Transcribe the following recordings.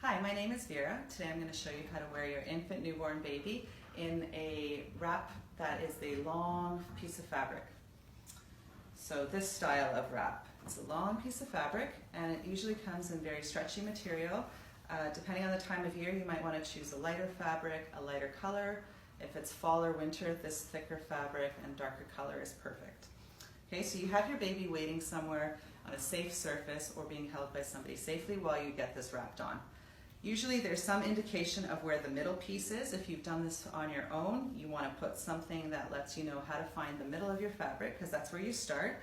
Hi, my name is Vera. Today I'm going to show you how to wear your infant newborn baby in a wrap that is a long piece of fabric. So this style of wrap. It's a long piece of fabric and it usually comes in very stretchy material. Depending on the time of year, you might want to choose a lighter fabric, a lighter color. If it's fall or winter, this thicker fabric and darker color is perfect. Okay, so you have your baby waiting somewhere on a safe surface or being held by somebody safely while you get this wrapped on. Usually there's some indication of where the middle piece is. If you've done this on your own, you want to put something that lets you know how to find the middle of your fabric, because that's where you start,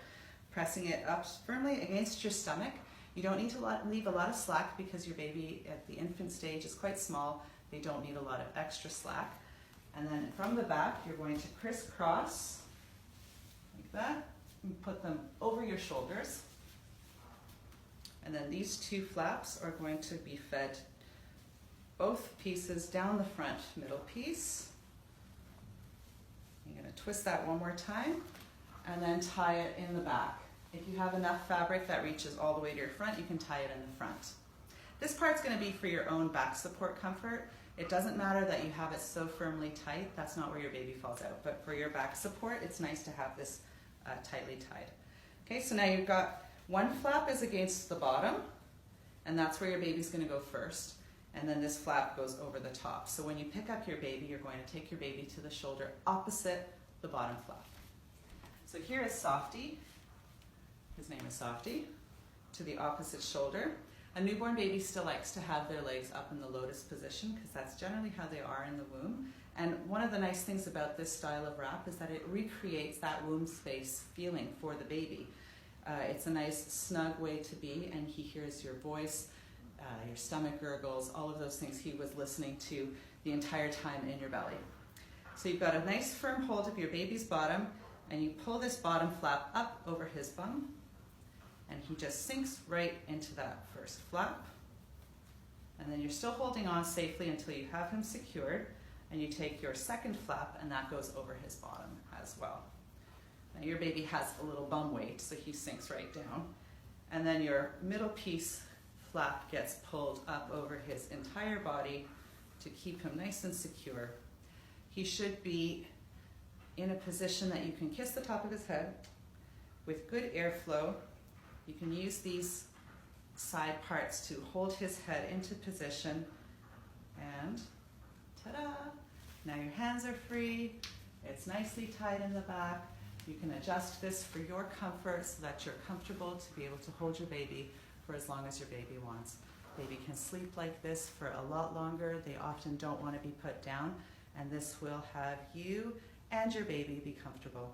pressing it up firmly against your stomach. You don't need to leave a lot of slack because your baby at the infant stage is quite small. They don't need a lot of extra slack. And then from the back, you're going to crisscross like that and put them over your shoulders. And then these two flaps are going to be fed both pieces down the front middle piece. You're going to twist that one more time and then tie it in the back. If you have enough fabric that reaches all the way to your front, you can tie it in the front. This part's going to be for your own back support comfort. It doesn't matter that you have it so firmly tight. That's not where your baby falls out. But for your back support, it's nice to have this tightly tied. Okay, so now you've got one flap is against the bottom, and that's where your baby's going to go first. And then this flap goes over the top. So when you pick up your baby, you're going to take your baby to the shoulder opposite the bottom flap. So here is Softy. His name is Softy. To the opposite shoulder. A newborn baby still likes to have their legs up in the lotus position because that's generally how they are in the womb. And one of the nice things about this style of wrap is that it recreates that womb space feeling for the baby. It's a nice snug way to be, and he hears your voice, your stomach gurgles, all of those things he was listening to the entire time in your belly. So you've got a nice firm hold of your baby's bottom, and you pull this bottom flap up over his bum, and he just sinks right into that first flap. And then you're still holding on safely until you have him secured, and you take your second flap, and that goes over his bottom as well. Now your baby has a little bum weight, so he sinks right down. And then your middle piece flap gets pulled up over his entire body to keep him nice and secure. He should be in a position that you can kiss the top of his head with good airflow. You can use these side parts to hold his head into position, and ta-da! Now your hands are free. It's nicely tied in the back. You can adjust this for your comfort so that you're comfortable to be able to hold your baby for as long as your baby wants. Baby can sleep like this for a lot longer. They often don't want to be put down, and this will have you and your baby be comfortable.